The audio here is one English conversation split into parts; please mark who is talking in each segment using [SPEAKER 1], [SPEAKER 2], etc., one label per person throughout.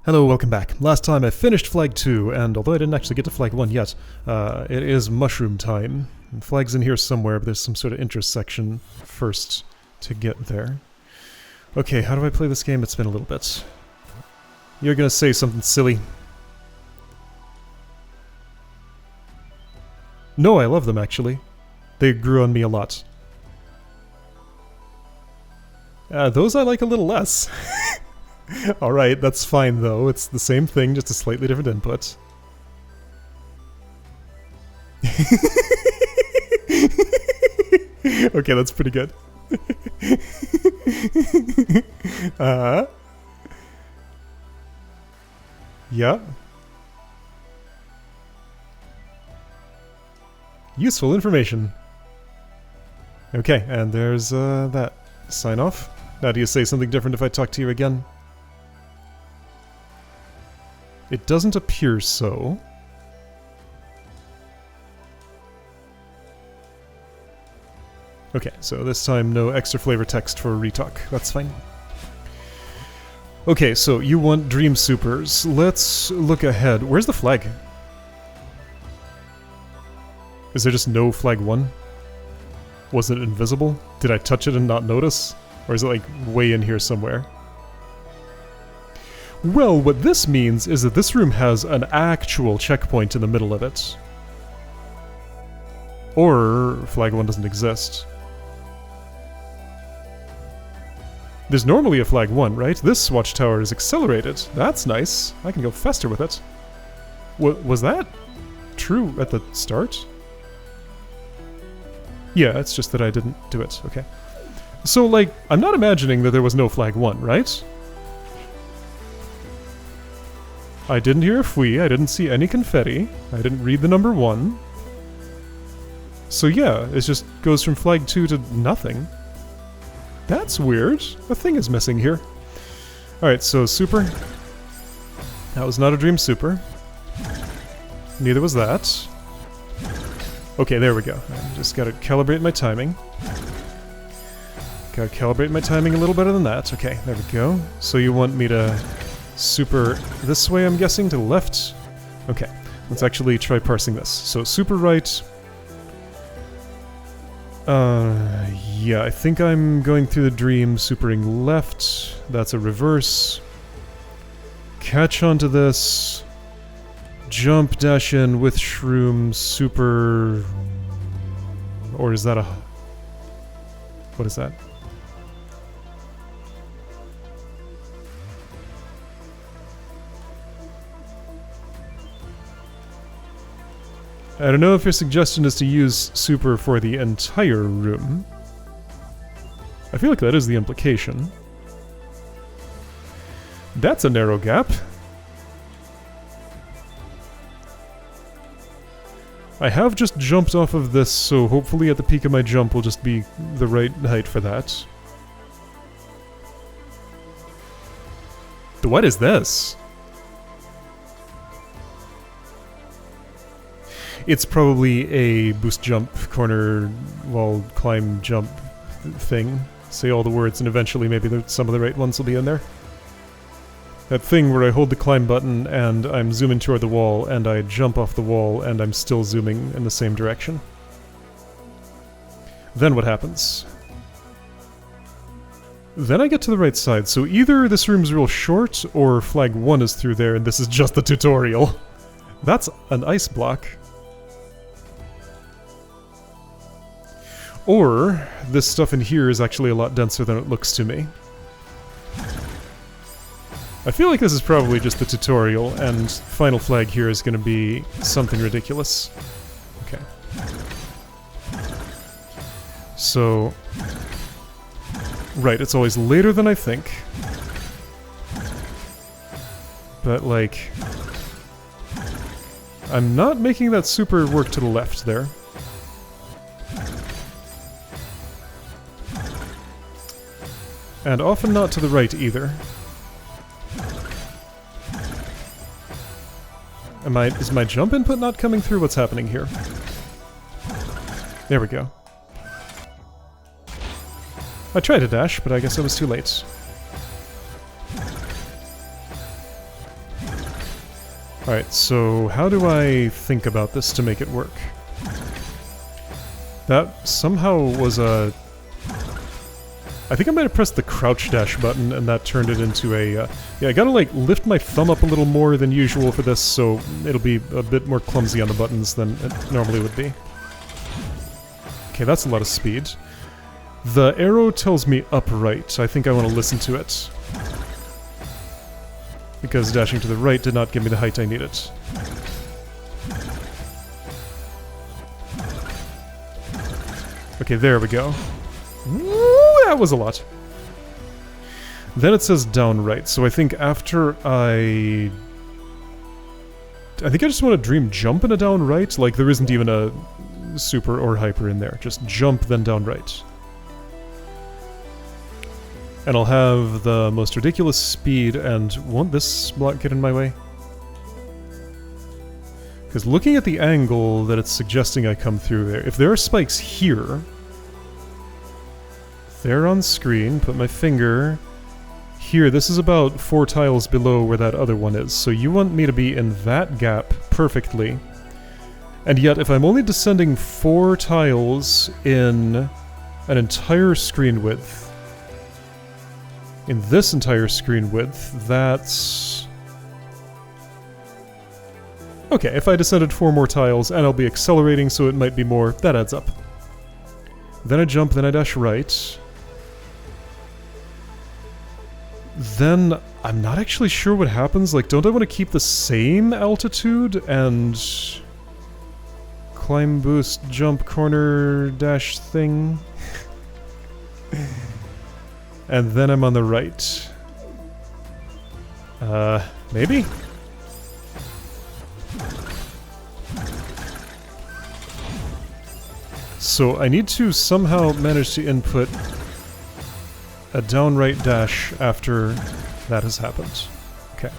[SPEAKER 1] Hello, welcome back. Last time I finished Flag 2, and although I didn't actually get to Flag 1 yet, it is mushroom time. And Flag's in here somewhere, but there's some sort of intersection first to get there. Okay, how do I play this game? It's been a little bit. You're gonna say something silly. No, I love them actually. They grew on me a lot. Those I like a little less. Alright, that's fine though. It's the same thing, just a slightly different input. Okay, that's pretty good. Yeah. Useful information. Okay, and there's that. Sign off. Now do you say something different if I talk to you again? It doesn't appear so. Okay, so this time no extra flavor text for retalk. That's fine. Okay, so you want Dream Supers. Let's look ahead. Where's the flag? Is there just no Flag 1? Was it invisible? Did I touch it and not notice? Or is it like way in here somewhere? Well, what this means is that this room has an actual checkpoint in the middle of it. Or Flag 1 doesn't exist. There's normally a Flag 1, right? This watchtower is accelerated. That's nice. I can go faster with it. Was that true at the start? Yeah, it's just that I didn't do it. Okay. So, like, I'm not imagining that there was no Flag 1, right? I didn't hear a fwee, I didn't see any confetti, I didn't read the number 1. So yeah, it just goes from Flag 2 to nothing. That's weird. A thing is missing here. Alright, so Super. That was not a Dream Super. Neither was that. Okay, there we go. I just gotta calibrate my timing. Gotta calibrate my timing a little better than that. Okay, there we go. So you want me to super this way, I'm guessing, to the left? Okay, let's actually try parsing this. So super right. Yeah, I think I'm going through the dream, supering left. That's a reverse. Catch onto this. Jump, dash in with shroom, super... Or is that a... What is that? I don't know if your suggestion is to use super for the entire room. I feel like that is the implication. That's a narrow gap. I have just jumped off of this, so hopefully at the peak of my jump will just be the right height for that. What is this? It's probably a boost jump, corner, wall, climb, jump thing. Say all the words and eventually maybe some of the right ones will be in there. That thing where I hold the climb button and I'm zooming toward the wall and I jump off the wall and I'm still zooming in the same direction. Then what happens? Then I get to the right side, so either this room's real short or Flag 1 is through there and this is just the tutorial. That's an ice block. Or, this stuff in here is actually a lot denser than it looks to me. I feel like this is probably just the tutorial, and final flag here is going to be something ridiculous. Okay. So... Right, it's always later than I think. But, like... I'm not making that super work to the left there. And often not to the right either. Is my jump input not coming through? What's happening here? There we go. I tried to dash, but I guess I was too late. Alright, so how do I think about this to make it work? That somehow was a... I think I might have pressed the crouch dash button and that turned it into a... yeah, I gotta like lift my thumb up a little more than usual for this, so it'll be a bit more clumsy on the buttons than it normally would be. Okay, that's a lot of speed. The arrow tells me upright. I think I want to listen to it. Because dashing to the right did not give me the height I needed. Okay, there we go. Ooh, that was a lot. Then it says down right, so I think after I think I just want to dream jump in a down right. Like, there isn't even a super or hyper in there. Just jump, then down right. And I'll have the most ridiculous speed, and won't this block get in my way? Because looking at the angle that it's suggesting I come through there, if there are spikes here, they're on screen, put my finger here, this is about 4 tiles below where that other one is, so you want me to be in that gap perfectly. And yet, if I'm only descending 4 tiles in an entire screen width, in this entire screen width, that's... okay, if I descended 4 more tiles, and I'll be accelerating, so it might be more, that adds up. Then I jump, then I dash right. Then, I'm not actually sure what happens, like, don't I want to keep the same altitude, and... climb, boost, jump, corner, dash thing? And then I'm on the right. Maybe? So I need to somehow manage to input a downright dash after that has happened. Okay.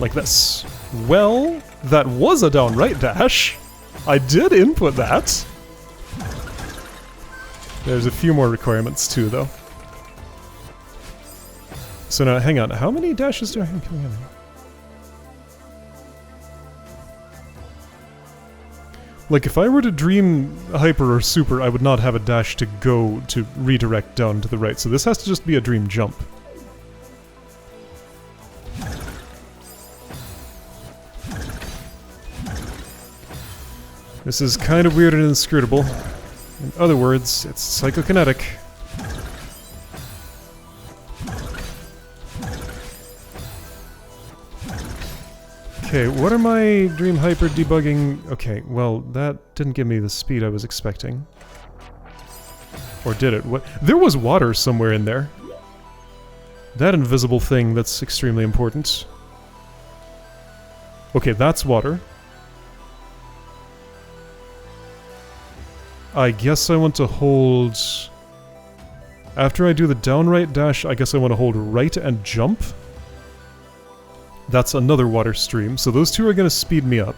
[SPEAKER 1] Like this. Well, that was a downright dash. I did input that. There's a few more requirements too, though. So now, hang on, how many dashes do I have coming in? Like, if I were to dream hyper or super, I would not have a dash to go to redirect down to the right, so this has to just be a dream jump. This is kind of weird and inscrutable. In other words, it's psychokinetic. Okay, what are my dream hyper debugging? Okay, well, that didn't give me the speed I was expecting. Or did it? What? There was water somewhere in there. That invisible thing, that's extremely important. Okay, that's water. I guess I want to hold... after I do the downright dash, I guess I want to hold right and jump. That's another water stream, so those two are going to speed me up.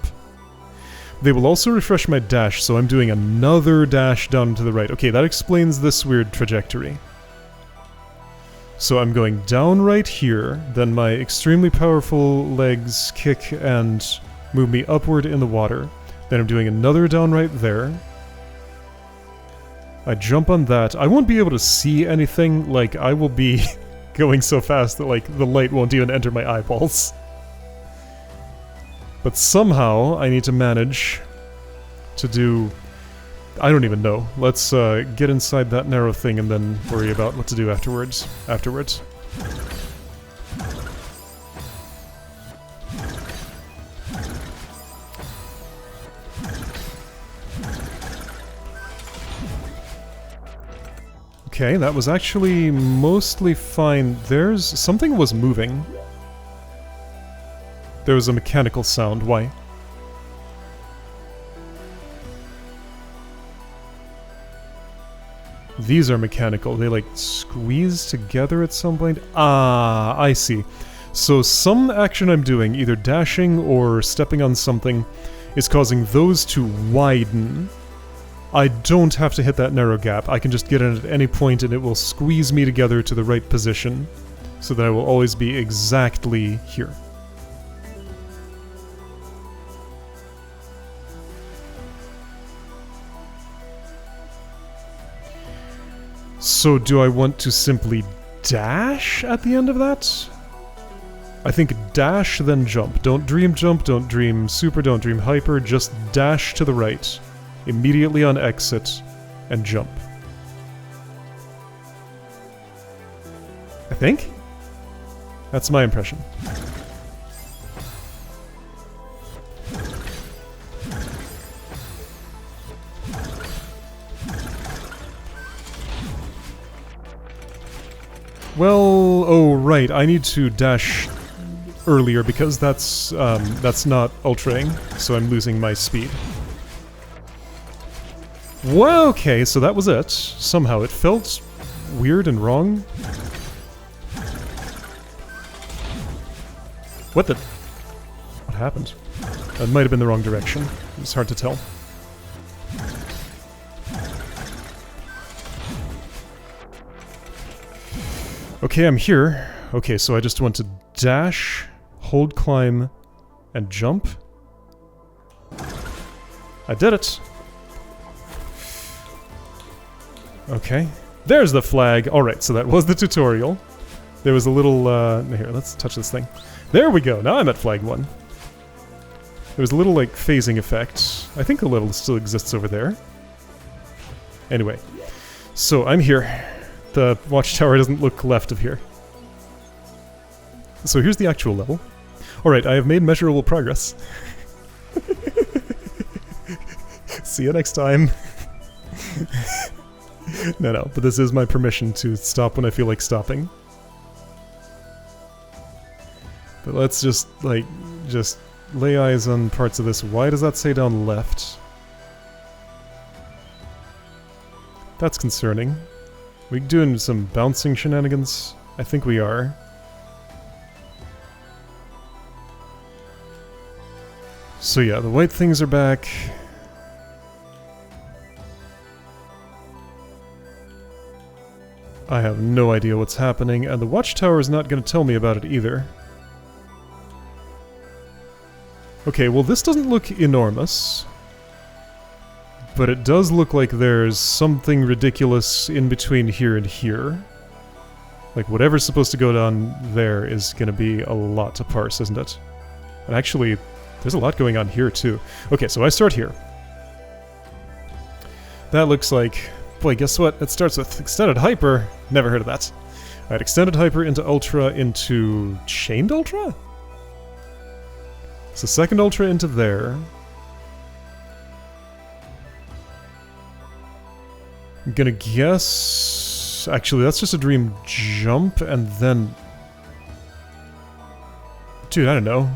[SPEAKER 1] They will also refresh my dash, so I'm doing another dash down to the right. Okay, that explains this weird trajectory. So I'm going down right here, then my extremely powerful legs kick and move me upward in the water. Then I'm doing another down right there. I jump on that. I won't be able to see anything, like, I will be going so fast that, like, the light won't even enter my eyeballs. But somehow, I need to manage to do... I don't even know. Let's get inside that narrow thing and then worry about what to do afterwards. Okay, that was actually mostly fine. There's... something was moving. There was a mechanical sound. Why? These are mechanical. They, like, squeeze together at some point? Ah, I see. So some action I'm doing, either dashing or stepping on something, is causing those to widen. I don't have to hit that narrow gap. I can just get in at any point and it will squeeze me together to the right position. so that I will always be exactly here. So do I want to simply dash at the end of that? I think dash, then jump. Don't dream jump, don't dream super, don't dream hyper, just dash to the right, immediately on exit, and jump. I think? That's my impression. Well, oh right, I need to dash earlier because that's not ultraing, so I'm losing my speed. Well, okay, so that was it. Somehow it felt weird and wrong. What happened? That might have been the wrong direction. It's hard to tell. Okay, I'm here. Okay, so I just want to dash, hold climb, and jump. I did it! Okay. There's the flag! Alright, so that was the tutorial. There was a little, here, let's touch this thing. There we go! Now I'm at flag 1. There was a little, like, phasing effect. I think the level still exists over there. Anyway. So, I'm here. The watchtower doesn't look left of here. So here's the actual level. Alright, I have made measurable progress. See you next time. No, but this is my permission to stop when I feel like stopping. But let's just lay eyes on parts of this. Why does that say down left? That's concerning. We doing some bouncing shenanigans? I think we are. So yeah, the white things are back. I have no idea what's happening, and the watchtower is not going to tell me about it either. Okay, well this doesn't look enormous. But it does look like there's something ridiculous in between here and here. Like, whatever's supposed to go down there is gonna be a lot to parse, isn't it? And actually, there's a lot going on here, too. Okay, so I start here. That looks like... Boy, guess what? It starts with Extended Hyper. Never heard of that. Alright, Extended Hyper into Ultra into... Chained Ultra? So second Ultra into there. I'm gonna guess... Actually, that's just a dream jump, and then... Dude, I don't know.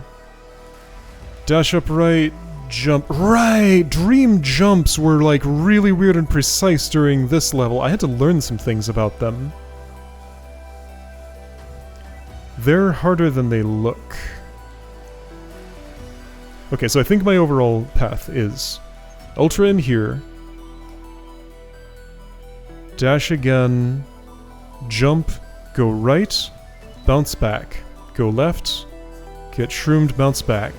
[SPEAKER 1] Dash up right, jump... Right! Dream jumps were, like, really weird and precise during this level. I had to learn some things about them. They're harder than they look. Okay, so I think my overall path is... Ultra in here... Dash again, jump, go right, bounce back, go left, get shroomed, bounce back.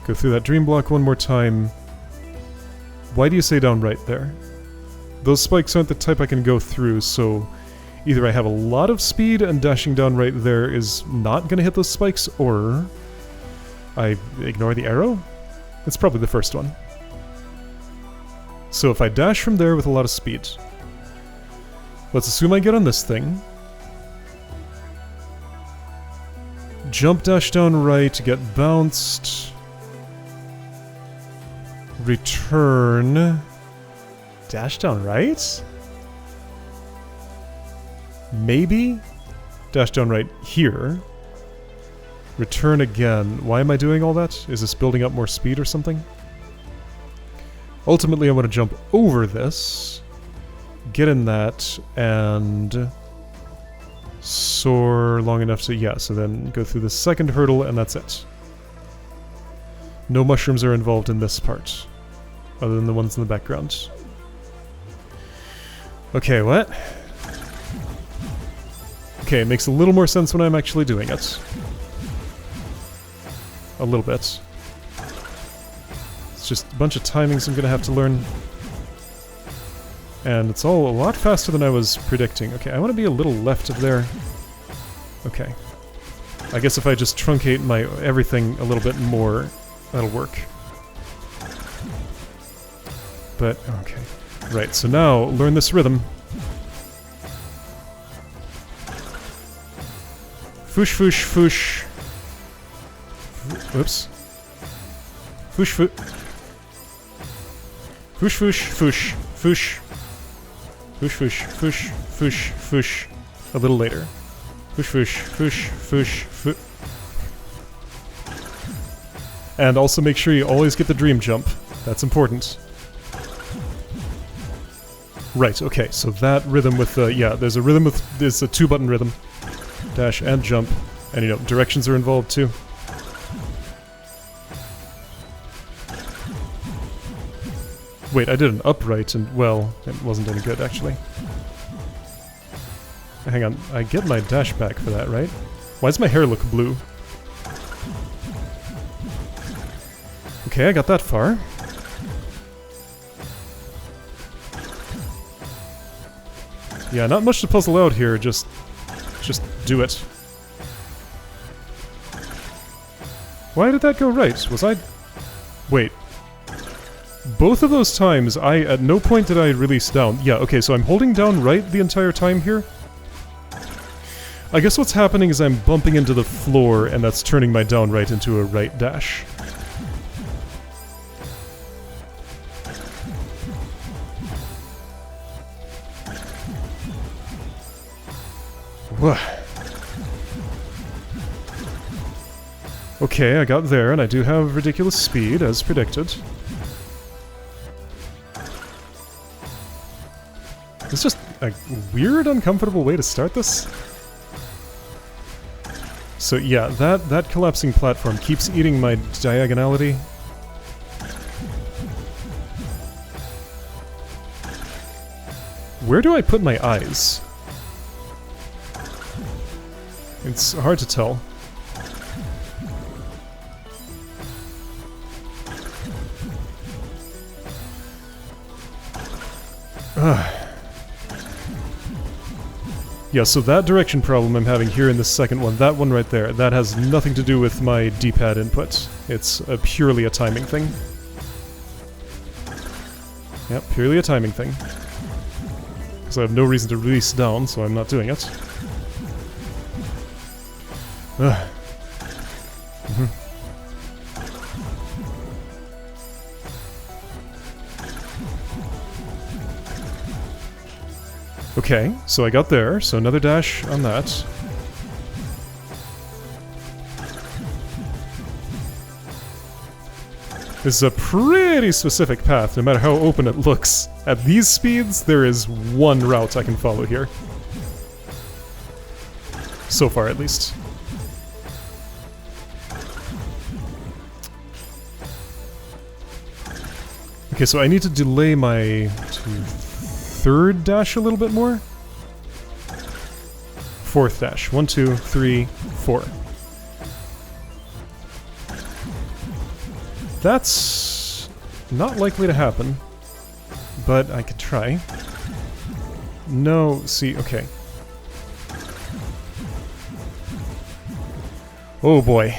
[SPEAKER 1] Go through that dream block one more time. Why do you say down right there? Those spikes aren't the type I can go through, so either I have a lot of speed and dashing down right there is not going to hit those spikes, or I ignore the arrow? It's probably the first one. So if I dash from there with a lot of speed... Let's assume I get on this thing. Jump dash down right, get bounced. Return. Dash down right? Maybe? Dash down right here. Return again. Why am I doing all that? Is this building up more speed or something? Ultimately, I want to jump over this. Get in that, and soar long enough to, yeah, so then go through the second hurdle, and that's it. No mushrooms are involved in this part, other than the ones in the background. Okay, what? Okay, it makes a little more sense when I'm actually doing it. A little bit. It's just a bunch of timings I'm gonna have to learn. And it's all a lot faster than I was predicting. Okay, I want to be a little left of there. Okay. I guess if I just truncate my everything a little bit more, that'll work. But, okay. Right, so now, learn this rhythm. Foosh, foosh, foosh. Whoops. Foosh, foosh. Foosh, foosh, foosh. Foosh. Foosh, foosh, foosh, foosh, foosh. A little later. Foosh, foosh, foosh, foosh, foosh. And also make sure you always get the dream jump. That's important. Right, okay, so that rhythm with the... yeah, there's a rhythm with... there's a 2-button rhythm. Dash and jump. And, you know, directions are involved, too. Wait, I did an upright and, well, it wasn't any good, actually. Hang on, I get my dash back for that, right? Why does my hair look blue? Okay, I got that far. Yeah, not much to puzzle out here, just do it. Why did that go right? Was I... wait. Both of those times, at no point did I release down. Yeah, okay, so I'm holding down right the entire time here. I guess what's happening is I'm bumping into the floor, and that's turning my down right into a right dash. Okay, I got there, and I do have ridiculous speed, as predicted. It's just a weird, uncomfortable way to start this. So yeah, that collapsing platform keeps eating my diagonality. Where do I put my eyes? It's hard to tell. Yeah, so that direction problem I'm having here in the second one, that one right there, that has nothing to do with my D-pad input. It's purely a timing thing. Yep, purely a timing thing. Because I have no reason to release down, so I'm not doing it. Okay, so I got there, so another dash on that. This is a pretty specific path, no matter how open it looks. At these speeds, there is one route I can follow here. So far, at least. Okay, so I need to delay my third dash a little bit more. Fourth dash. 1, 2, 3, 4. That's not likely to happen, but I could try. No, see, okay. Oh boy.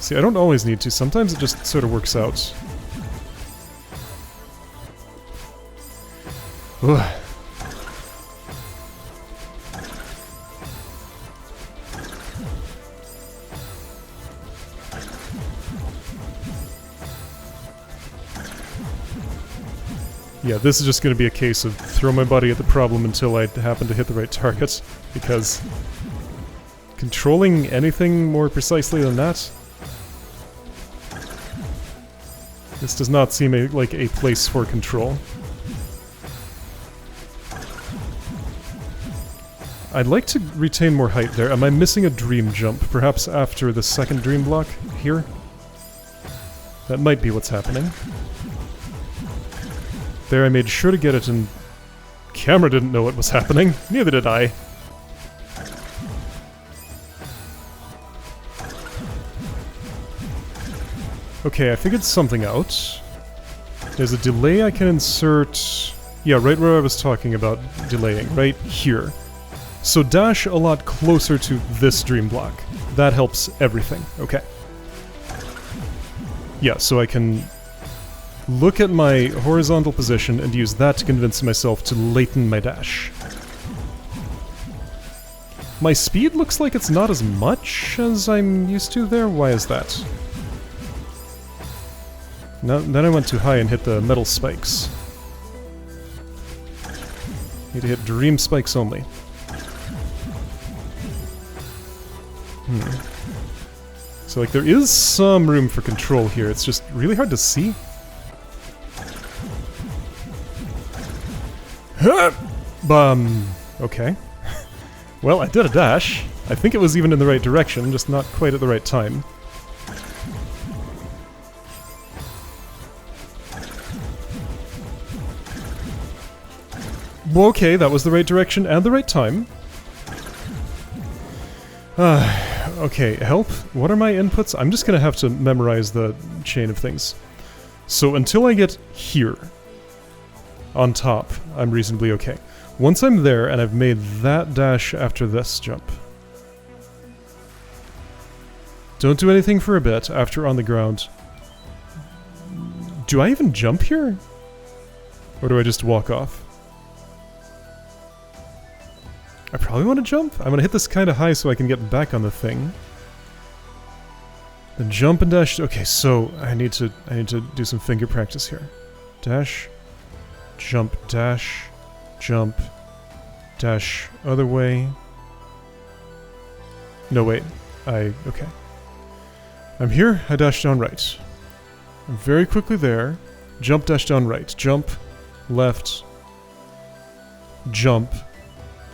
[SPEAKER 1] See, I don't always need to. Sometimes it just sort of works out. Ugh. Yeah, this is just going to be a case of throw my body at the problem until I happen to hit the right target, because controlling anything more precisely than that? This does not seem like a place for control. I'd like to retain more height there. Am I missing a dream jump? Perhaps after the second dream block here? That might be what's happening. There, I made sure to get it in camera didn't know what was happening. Neither did I. Okay, I figured something out. There's a delay I can insert... Yeah, right where I was talking about delaying, right here. So dash a lot closer to this dream block. That helps everything. Okay. Yeah, so I can look at my horizontal position and use that to convince myself to laten my dash. My speed looks like it's not as much as I'm used to there. Why is that? No, then I went too high and hit the metal spikes. Need to hit dream spikes only. So like there is some room for control here, it's just really hard to see. Okay. Well, I did a dash. I think it was even in the right direction, just not quite at the right time. Okay, that was the right direction and the right time. Okay, help. What are my inputs? I'm just gonna have to memorize the chain of things. So until I get here, on top, I'm reasonably okay. Once I'm there and I've made that dash after this jump. Don't do anything for a bit after on the ground. Do I even jump here? Or do I just walk off? I probably want to jump. I'm gonna hit this kind of high so I can get back on the thing. Then jump and dash. Okay, so I need to do some finger practice here. Dash, jump, dash, jump, dash, other way. No, wait. Okay. I'm here. I dash down right. I'm very quickly there. Jump, dash down right. Jump, left, jump.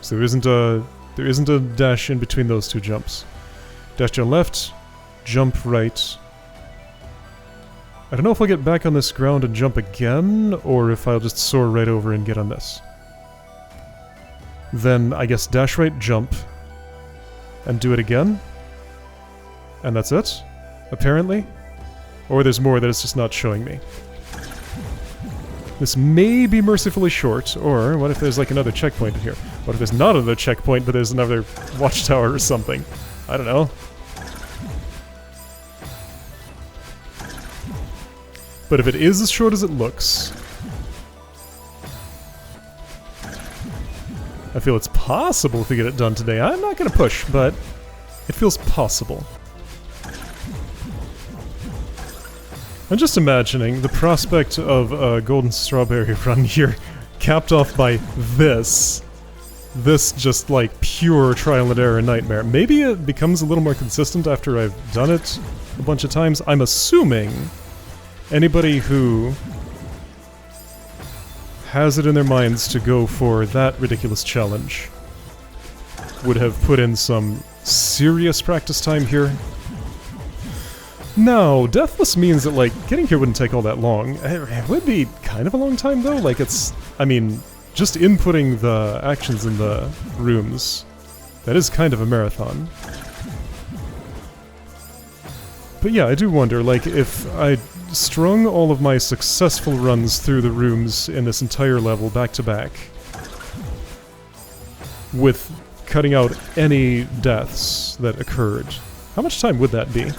[SPEAKER 1] So there isn't a dash in between those two jumps. Dash down left, jump right. I don't know if I'll get back on this ground and jump again, or if I'll just soar right over and get on this. Then I guess dash right, jump, and do it again. And that's it, apparently. Or there's more that it's just not showing me. This may be mercifully short, or what if there's like another checkpoint in here? What if there's not another checkpoint, but there's another watchtower or something? I don't know. But if it is as short as it looks, I feel it's possible to get it done today. I'm not gonna push, but it feels possible. I'm just imagining the prospect of a golden strawberry run here, capped off by this. This just like pure trial and error nightmare. Maybe it becomes a little more consistent after I've done it a bunch of times. I'm assuming anybody who has it in their minds to go for that ridiculous challenge would have put in some serious practice time here. No, deathless means that, like, getting here wouldn't take all that long. It would be kind of a long time, though. Like, it's... I mean, just inputting the actions in the rooms, that is kind of a marathon. But yeah, I do wonder, like, if I strung all of my successful runs through the rooms in this entire level back to back, with cutting out any deaths that occurred, how much time would that be?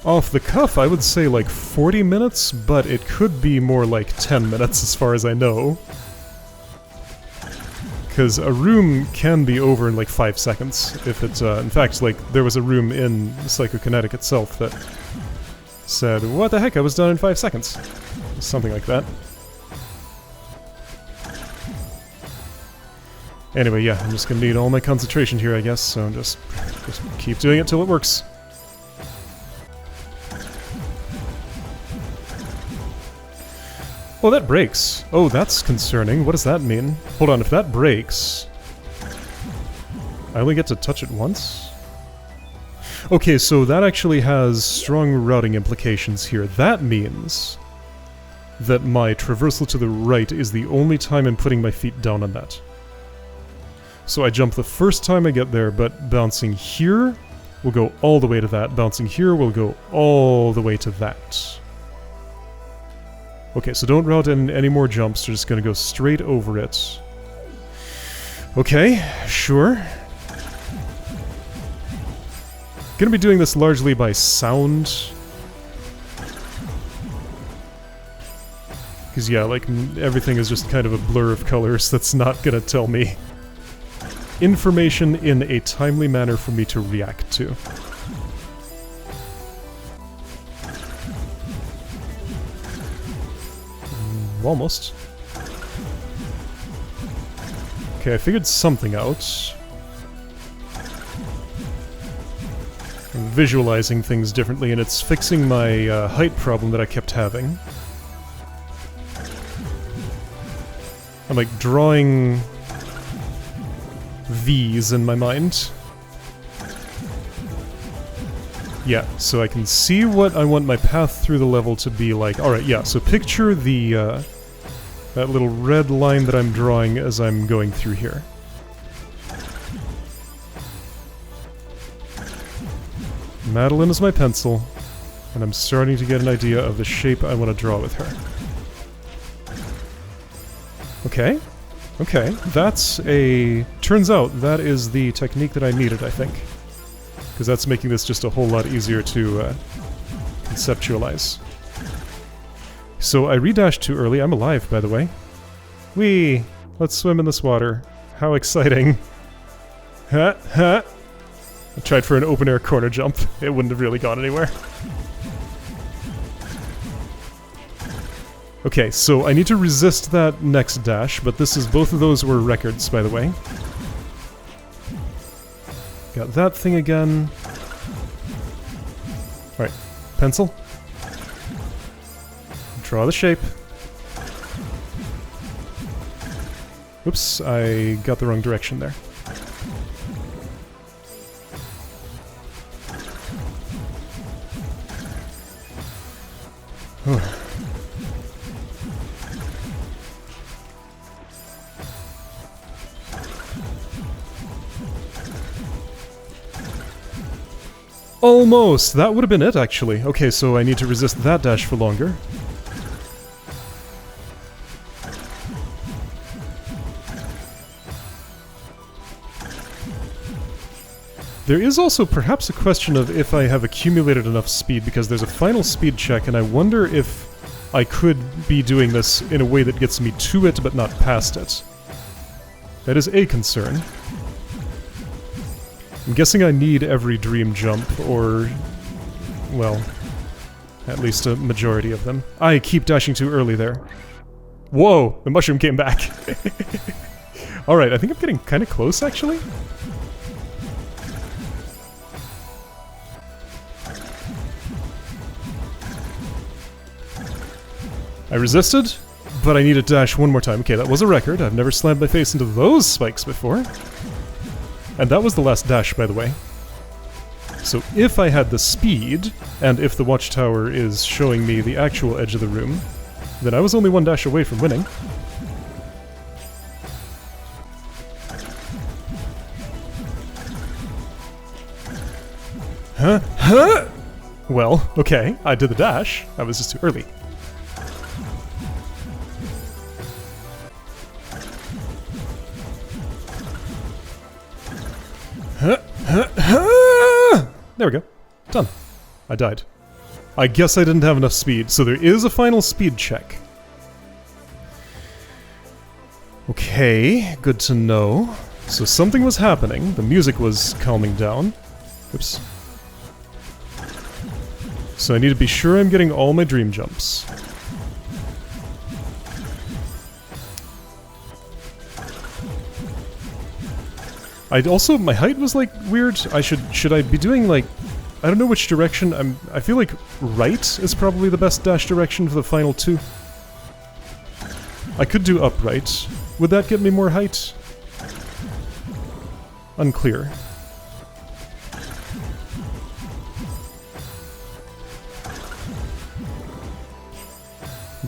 [SPEAKER 1] Off the cuff, I would say like 40 minutes, but it could be more like 10 minutes as far as I know. Because a room can be over in like 5 seconds, if it's, in fact, like, there was a room in Psychokinetic itself that said, what the heck, I was done in 5 seconds. Something like that. Anyway, yeah, I'm just gonna need all my concentration here, I guess, so just keep doing it till it works. Oh, that breaks. Oh, that's concerning. What does that mean? Hold on, if that breaks... I only get to touch it once? Okay, so that actually has strong routing implications here. That means that my traversal to the right is the only time I'm putting my feet down on that. So I jump the first time I get there, but bouncing here will go all the way to that. Bouncing here will go all the way to that. Okay, so don't route in any more jumps. You're just going to go straight over it. Okay, sure. Gonna be doing this largely by sound. Because yeah, like, everything is just kind of a blur of colors that's not gonna tell me information in a timely manner for me to react to. Almost. Okay, I figured something out. I'm visualizing things differently, and it's fixing my height problem that I kept having. I'm like drawing V's in my mind. Yeah, so I can see what I want my path through the level to be like. Alright, yeah, so picture the, that little red line that I'm drawing as I'm going through here. Madeline is my pencil, and I'm starting to get an idea of the shape I want to draw with her. Okay. Okay, that's a... Turns out that is the technique that I needed, I think. Because that's making this just a whole lot easier to conceptualize. So I redashed too early. I'm alive, by the way. Whee! Let's swim in this water. How exciting. Ha! Ha! I tried for an open-air corner jump. It wouldn't have really gone anywhere. Okay, so I need to resist that next dash, but this is... both of those were records, by the way. Got that thing again. Alright, pencil. Draw the shape. Oops, I got the wrong direction there. Almost! That would have been it, actually. Okay, so I need to resist that dash for longer. There is also perhaps a question of if I have accumulated enough speed, because there's a final speed check, and I wonder if I could be doing this in a way that gets me to it, but not past it. That is a concern. I'm guessing I need every dream jump, or... well, at least a majority of them. I keep dashing too early there. Whoa! The mushroom came back! Alright, I think I'm getting kinda close, actually. I resisted, but I need to dash one more time. Okay, that was a record. I've never slammed my face into those spikes before. And that was the last dash, by the way. So if I had the speed, and if the watchtower is showing me the actual edge of the room, then I was only one dash away from winning. Huh? Huh? Well, okay, I did the dash. I was just too early. There we go. Done. I died. I guess I didn't have enough speed, so there is a final speed check. Okay, good to know. So something was happening. The music was calming down. Oops. So I need to be sure I'm getting all my dream jumps. I'd also, my height was like weird. Should I be doing like, I don't know which direction. I feel like right is probably the best dash direction for the final two. I could do upright. Would that get me more height? Unclear.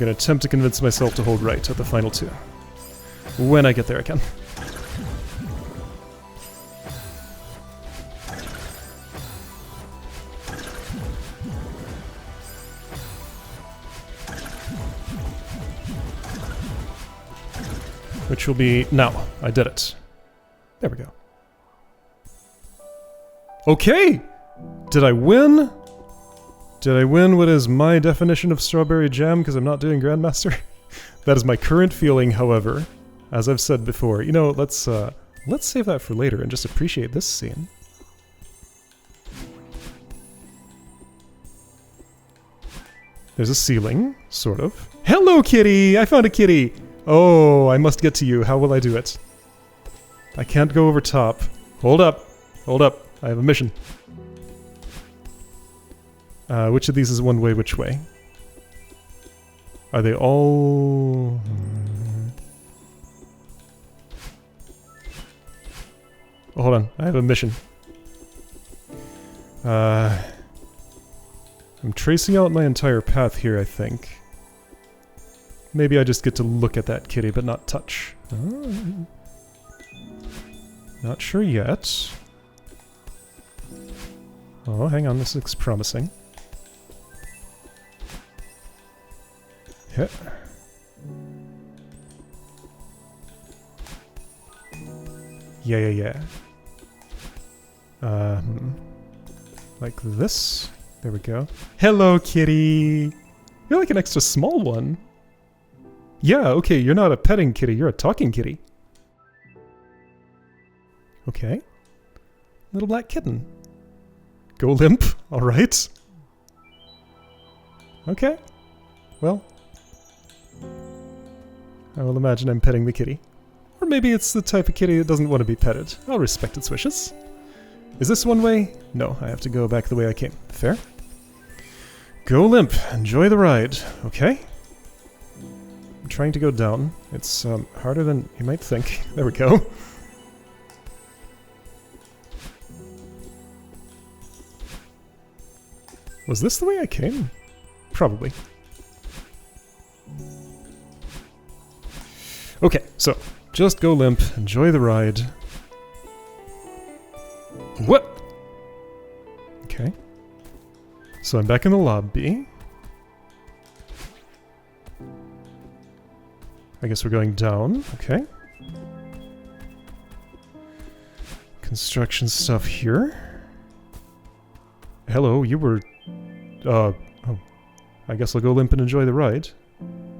[SPEAKER 1] gonna attempt to convince myself to hold right at the final two. When I get there, I can. Which will be now. I did it. There we go. Okay! Did I win? Did I win what is my definition of strawberry jam because I'm not doing Grandmaster? That is my current feeling, however. As I've said before, you know, let's save that for later and just appreciate this scene. There's a ceiling, sort of. Hello, kitty! I found a kitty! Oh, I must get to you. How will I do it? I can't go over top. Hold up. Hold up. I have a mission. Which of these is one way, which way? Are they all... Oh, hold on. I have a mission. I'm tracing out my entire path here, I think. Maybe I just get to look at that kitty, but not touch. Not sure yet. Oh, hang on. This looks promising. Yeah. Yeah. Like this. There we go. Hello, kitty! You're like an extra small one. Yeah, okay, you're not a petting kitty, you're a talking kitty. Okay. Little black kitten. Go limp, alright. Okay. Well. I will imagine I'm petting the kitty. Or maybe it's the type of kitty that doesn't want to be petted. I'll respect its wishes. Is this one way? No, I have to go back the way I came. Fair? Go limp. Enjoy the ride. Okay. I'm trying to go down. It's harder than you might think. There we go. Was this the way I came? Probably. Okay, so just go limp. Enjoy the ride. What? Okay. So I'm back in the lobby. I guess we're going down. Okay. Construction stuff here. Hello, you were... oh. I guess I'll go limp and enjoy the ride.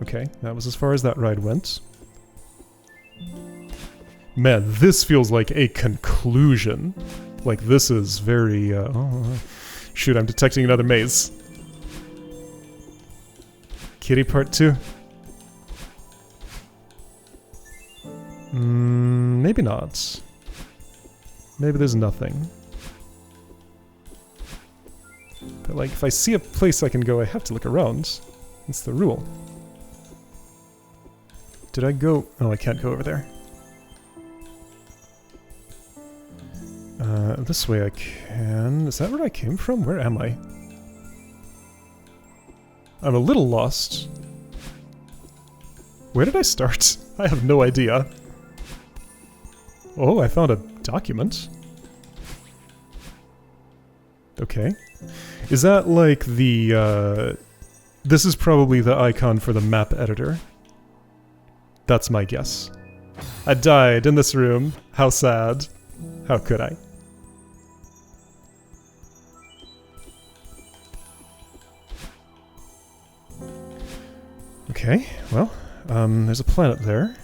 [SPEAKER 1] Okay, that was as far as that ride went. Man, this feels like a conclusion. Like, this is very, oh, shoot, I'm detecting another maze. Kitty part 2? Maybe not. Maybe there's nothing. But, like, if I see a place I can go, I have to look around. It's the rule. Did I go... oh, I can't go over there. This way I can... is that where I came from? Where am I? I'm a little lost. Where did I start? I have no idea. Oh, I found a document. Okay. Is that like the, this is probably the icon for the map editor. That's my guess. I died in this room. How sad. How could I? Okay, well, there's a planet there.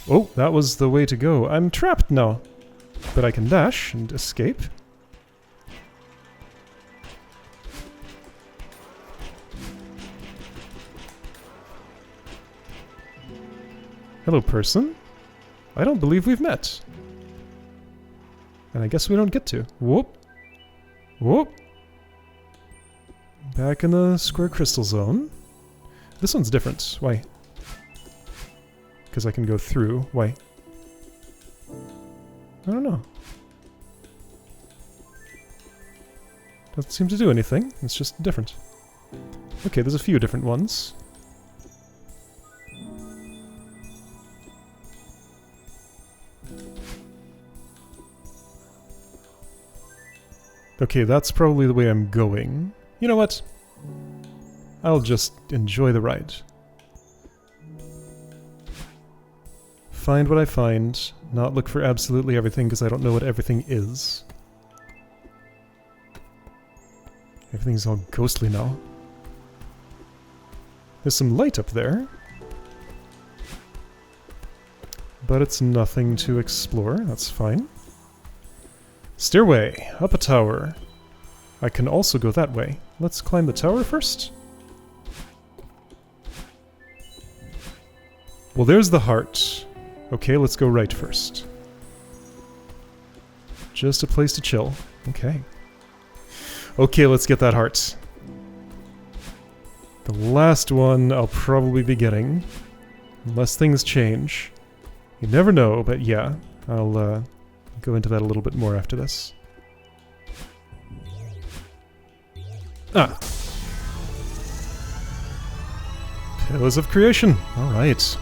[SPEAKER 1] Oh, that was the way to go. I'm trapped now. But I can dash and escape. Hello, person. I don't believe we've met. And I guess we don't get to. Whoop. Whoop. Back in the square crystal zone. This one's different. Why? Because I can go through. Why? I don't know. Doesn't seem to do anything. It's just different. Okay, there's a few different ones. Okay, that's probably the way I'm going. You know what? I'll just enjoy the ride. Find what I find, not look for absolutely everything because I don't know what everything is. Everything's all ghostly now. There's some light up there. But it's nothing to explore, that's fine. Stairway, up a tower. I can also go that way. Let's climb the tower first. Well, there's the heart. Okay, let's go right first. Just a place to chill. Okay. Okay, let's get that heart. The last one I'll probably be getting. Unless things change. You never know, but yeah. I'll go into that a little bit more after this. Ah! Pillars of Creation. Alright.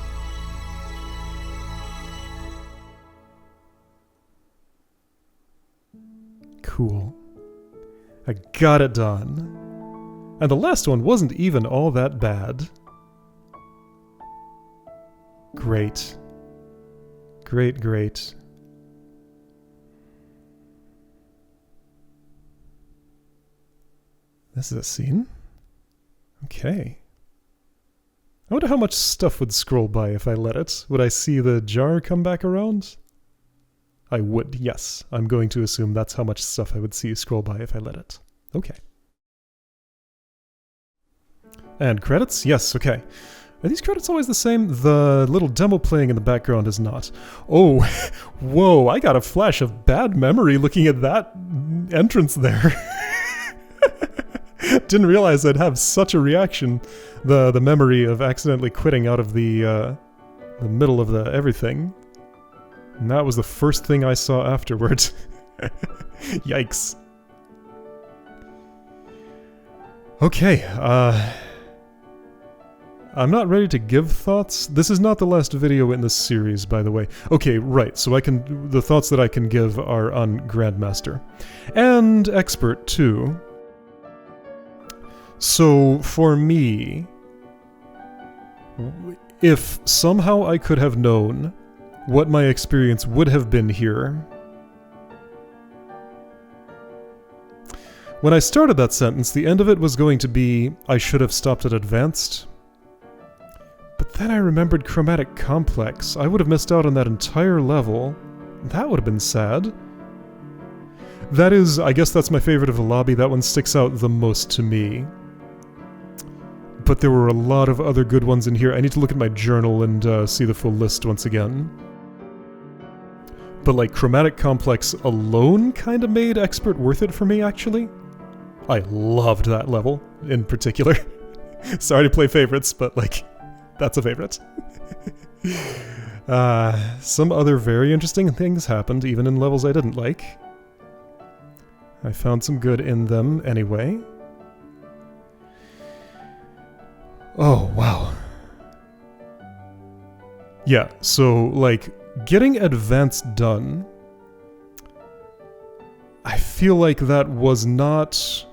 [SPEAKER 1] Cool. I got it done. And the last one wasn't even all that bad. Great. Great, great. This is a scene? Okay. I wonder how much stuff would scroll by if I let it. Would I see the jar come back around? I would, yes. I'm going to assume that's how much stuff I would see scroll by if I let it. Okay. And credits? Yes, okay. Are these credits always the same? The little demo playing in the background is not. Oh, whoa, I got a flash of bad memory looking at that entrance there. Didn't realize I'd have such a reaction. The memory of accidentally quitting out of the middle of the everything. And that was the first thing I saw afterwards. Yikes. Okay, I'm not ready to give thoughts. This is not the last video in this series, by the way. Okay, right, so the thoughts that I can give are on Grandmaster. And Expert, too. So, for me, if somehow I could have known what my experience would have been here, when I started that sentence, the end of it was going to be, I should have stopped at Advanced. But then I remembered Chromatic Complex. I would have missed out on that entire level. That would have been sad. That is, I guess that's my favorite of the lobby. That one sticks out the most to me. But there were a lot of other good ones in here. I need to look at my journal and see the full list once again. But like, Chromatic Complex alone kind of made Expert worth it for me, actually. I loved that level, in particular. Sorry to play favorites, but like, that's a favorite. Some other very interesting things happened, even in levels I didn't like. I found some good in them anyway. Oh, wow. Yeah, so, like, getting Advanced done, I feel like that was not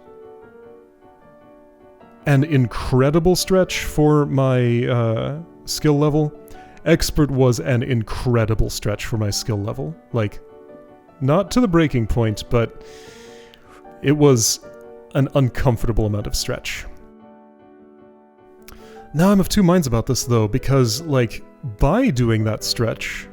[SPEAKER 1] an incredible stretch for my skill level. Expert was an incredible stretch for my skill level. Like, not to the breaking point, but it was an uncomfortable amount of stretch. Now I'm of two minds about this, though, because, like, by doing that stretch,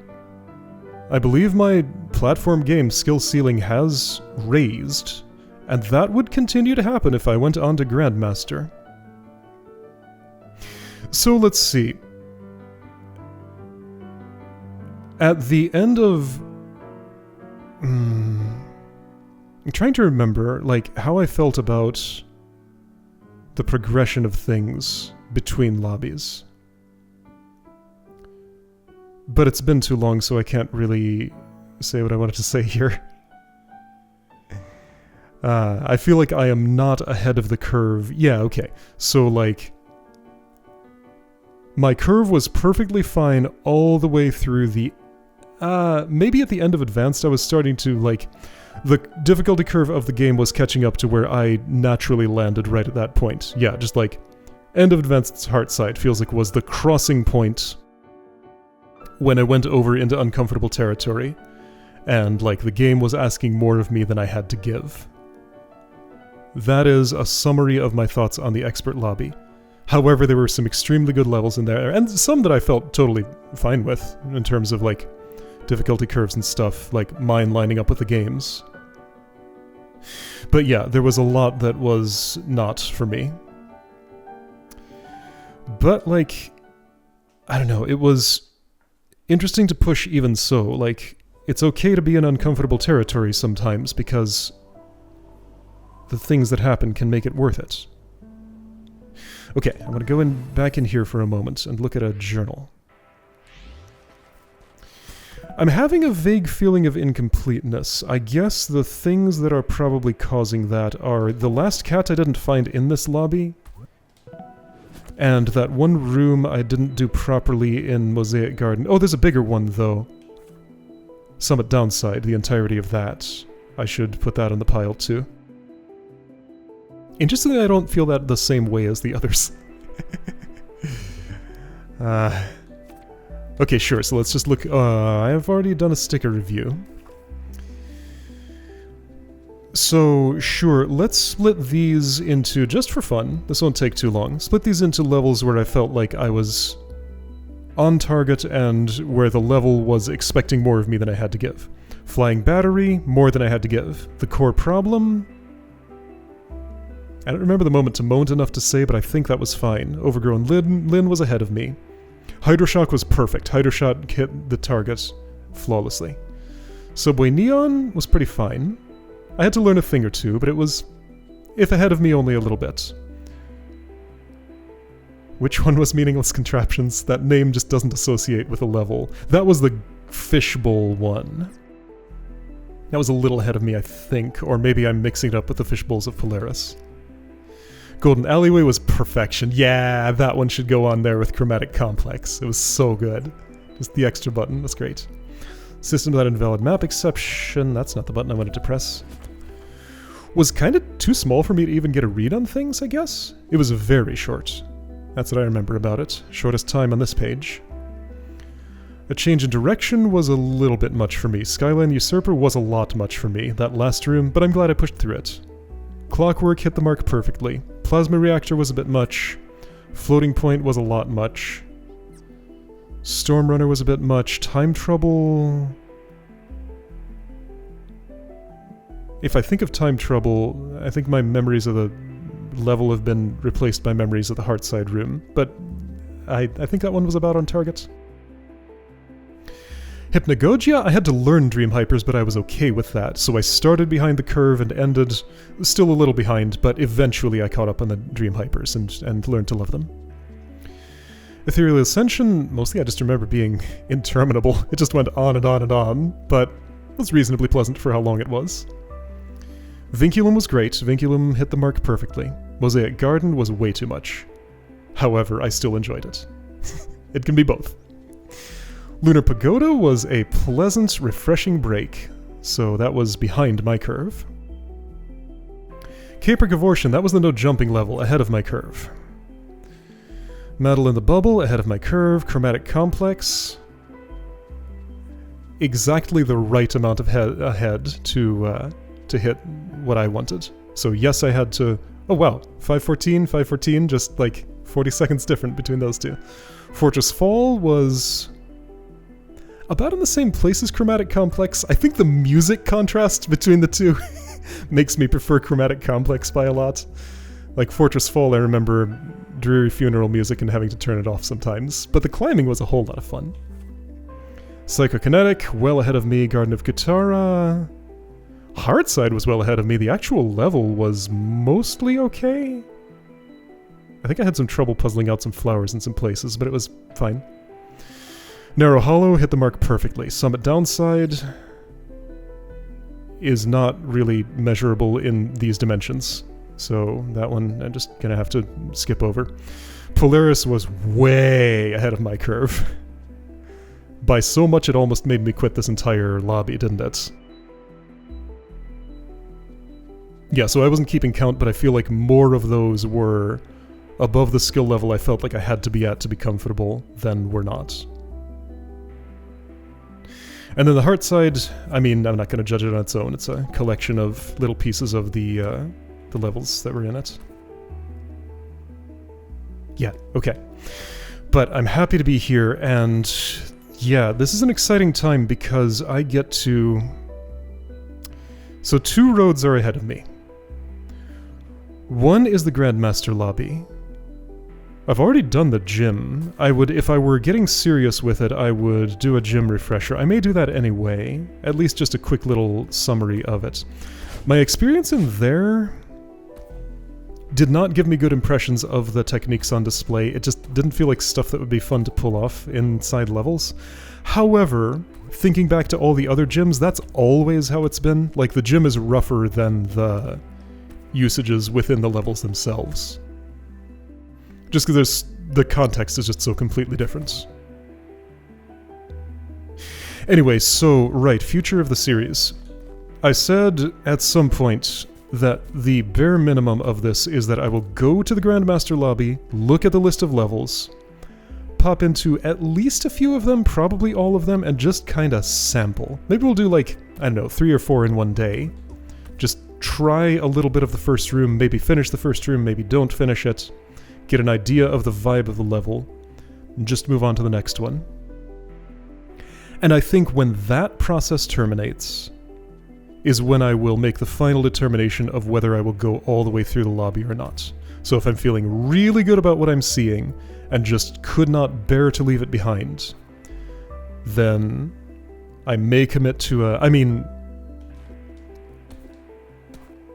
[SPEAKER 1] I believe my platform game skill ceiling has raised, and that would continue to happen if I went on to Grandmaster. So let's see. At the end of... I'm trying to remember, like, how I felt about the progression of things between lobbies. But it's been too long, so I can't really say what I wanted to say here. I feel like I am not ahead of the curve. Yeah, okay. So, like, my curve was perfectly fine all the way through the... maybe at the end of Advanced I was starting to, like, The difficulty curve of the game was catching up to where I naturally landed right at that point. Yeah, just like end of Advanced Heartside feels like was the crossing point when I went over into uncomfortable territory, and like the game was asking more of me than I had to give. That is a summary of my thoughts on the expert lobby. However, there were some extremely good levels in there, and some that I felt totally fine with in terms of like difficulty curves and stuff, like mine lining up with the game's. But yeah, there was a lot that was not for me. But like, I don't know, it was interesting to push even so. Like, it's okay to be in uncomfortable territory sometimes because the things that happen can make it worth it. Okay, I'm going to go back in here for a moment and look at a journal. I'm having a vague feeling of incompleteness. I guess the things that are probably causing that are the last cat I didn't find in this lobby, and that one room I didn't do properly in Mosaic Garden. Oh, there's a bigger one, though. Summit Downside, the entirety of that. I should put that on the pile, too. Interestingly, I don't feel that the same way as the others. Okay, sure, so let's just look. I have already done a sticker review. So, sure, let's split these into, just for fun, this won't take too long, split these into levels where I felt like I was on target and where the level was expecting more of me than I had to give. Flying Battery, more than I had to give. The Core Problem, I don't remember the moment to moan enough to say, but I think that was fine. Overgrown Lin was ahead of me. Hydroshock was perfect. Hydroshock hit the target flawlessly. Subway Neon was pretty fine. I had to learn a thing or two, but it was, if ahead of me, only a little bit. Which one was Meaningless Contraptions? That name just doesn't associate with a level. That was the Fishbowl one. That was a little ahead of me, I think, or maybe I'm mixing it up with the Fishbowls of Polaris. Golden Alleyway was perfection. Yeah, that one should go on there with Chromatic Complex. It was so good. Just the extra button, that's great. System Without Invalid Map Exception, that's not the button I wanted to press. Was kind of too small for me to even get a read on things, I guess? It was very short. That's what I remember about it. Shortest time on this page. A change in direction was a little bit much for me. Skyline Usurper was a lot much for me, that last room, but I'm glad I pushed through it. Clockwork hit the mark perfectly. Plasma Reactor was a bit much. Floating Point was a lot much. Storm Runner was a bit much. Time Trouble... If I think of Time Trouble, I think my memories of the level have been replaced by memories of the Heartside room, but I think that one was about on target. Hypnagogia, I had to learn Dream Hypers, but I was okay with that, so I started behind the curve and ended still a little behind, but eventually I caught up on the Dream Hypers and learned to love them. Ethereal Ascension, mostly I just remember being interminable. It just went on and on and on, but was reasonably pleasant for how long it was. Vinculum was great. Vinculum hit the mark perfectly. Mosaic Garden was way too much. However, I still enjoyed it. It can be both. Lunar Pagoda was a pleasant, refreshing break, so that was behind my curve. Caper Gavortian, that was the no jumping level, ahead of my curve. Metal in the Bubble, ahead of my curve. Chromatic Complex, exactly the right amount of ahead to hit what I wanted. So yes, I had to... Oh wow, 514, 514, just like 40 seconds different between those two. Fortress Fall was about in the same place as Chromatic Complex. I think the music contrast between the two makes me prefer Chromatic Complex by a lot. Like Fortress Fall, I remember dreary funeral music and having to turn it off sometimes, but the climbing was a whole lot of fun. Psychokinetic, well ahead of me. Garden of Katara. Heartside was well ahead of me. The actual level was mostly okay. I think I had some trouble puzzling out some flowers in some places, but it was fine. Narrow Hollow hit the mark perfectly. Summit Downside is not really measurable in these dimensions, so that one I'm just gonna have to skip over. Polaris was way ahead of my curve. By so much it almost made me quit this entire lobby, didn't it? Yeah, so I wasn't keeping count, but I feel like more of those were above the skill level I felt like I had to be at to be comfortable than were not. And then the Heartside, I mean, I'm not going to judge it on its own. It's a collection of little pieces of the levels that were in it. Yeah, okay. But I'm happy to be here, and yeah, this is an exciting time because I get to... So 2 roads are ahead of me. One is the Grandmaster Lobby. I've already done the gym. If I were getting serious with it, I would do a gym refresher. I may do that anyway, at least just a quick little summary of it. My experience in there did not give me good impressions of the techniques on display. It just didn't feel like stuff that would be fun to pull off inside levels. However, thinking back to all the other gyms, that's always how it's been. Like, the gym is rougher than the usages within the levels themselves. Just because the context is just so completely different. Anyway, so, right, future of the series. I said at some point that the bare minimum of this is that I will go to the Grandmaster Lobby, look at the list of levels, pop into at least a few of them, probably all of them, and just kind of sample. Maybe we'll do like, I don't know, 3 or 4 in one day. Just try a little bit of the first room, maybe finish the first room, maybe don't finish it. Get an idea of the vibe of the level, and just move on to the next one. And I think when that process terminates is when I will make the final determination of whether I will go all the way through the lobby or not. So if I'm feeling really good about what I'm seeing and just could not bear to leave it behind, then I may commit to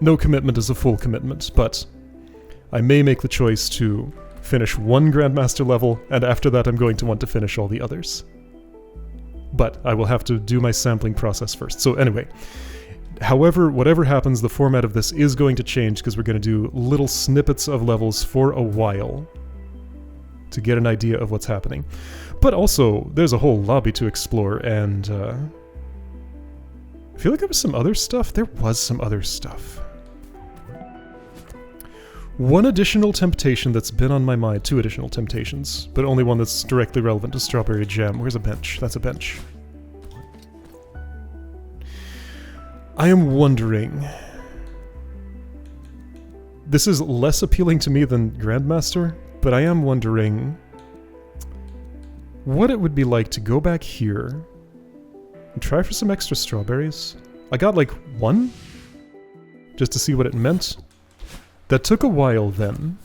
[SPEAKER 1] no commitment is a full commitment, but I may make the choice to finish one Grandmaster level, and after that I'm going to want to finish all the others. But I will have to do my sampling process first. So anyway, however, whatever happens, the format of this is going to change because we're going to do little snippets of levels for a while to get an idea of what's happening. But also, there's a whole lobby to explore, and I feel like there was some other stuff. There was some other stuff. One additional temptation that's been on my mind, 2 additional temptations, but only one that's directly relevant to Strawberry Jam. Where's a bench? That's a bench. I am wondering... This is less appealing to me than Grandmaster, but I am wondering what it would be like to go back here and try for some extra strawberries. I got like 1, just to see what it meant. That took a while then,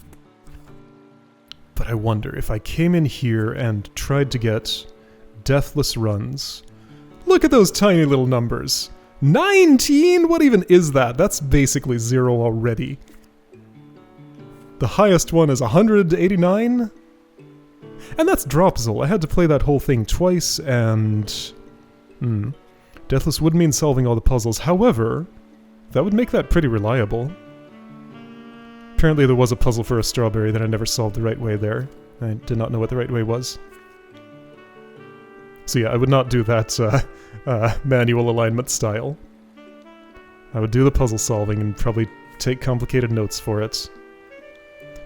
[SPEAKER 1] but I wonder if I came in here and tried to get deathless runs. Look at those tiny little numbers. 19? What even is that? That's basically 0 already. The highest one is 189? And that's Dropzil. I had to play that whole thing twice, and... Deathless would mean solving all the puzzles. However, that would make that pretty reliable. Apparently there was a puzzle for a strawberry that I never solved the right way there. I did not know what the right way was. So yeah, I would not do that manual alignment style. I would do the puzzle solving and probably take complicated notes for it.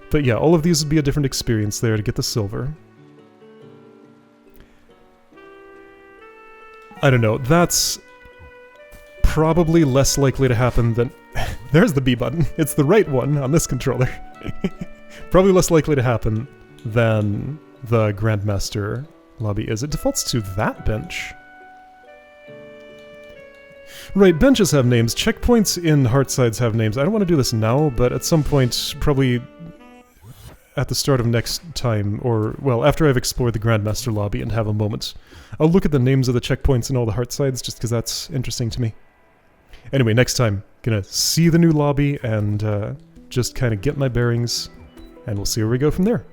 [SPEAKER 1] But yeah, all of these would be a different experience there to get the silver. I don't know, that's probably less likely to happen than... There's the B button. It's the right one on this controller. Probably less likely to happen than the Grandmaster lobby is. It defaults to that bench. Right, benches have names. Checkpoints in Heartsides have names. I don't want to do this now, but at some point, probably at the start of next time, or, well, after I've explored the Grandmaster lobby and have a moment, I'll look at the names of the checkpoints in all the Heartsides, just because that's interesting to me. Anyway, next time, gonna see the new lobby and just kind of get my bearings, and we'll see where we go from there.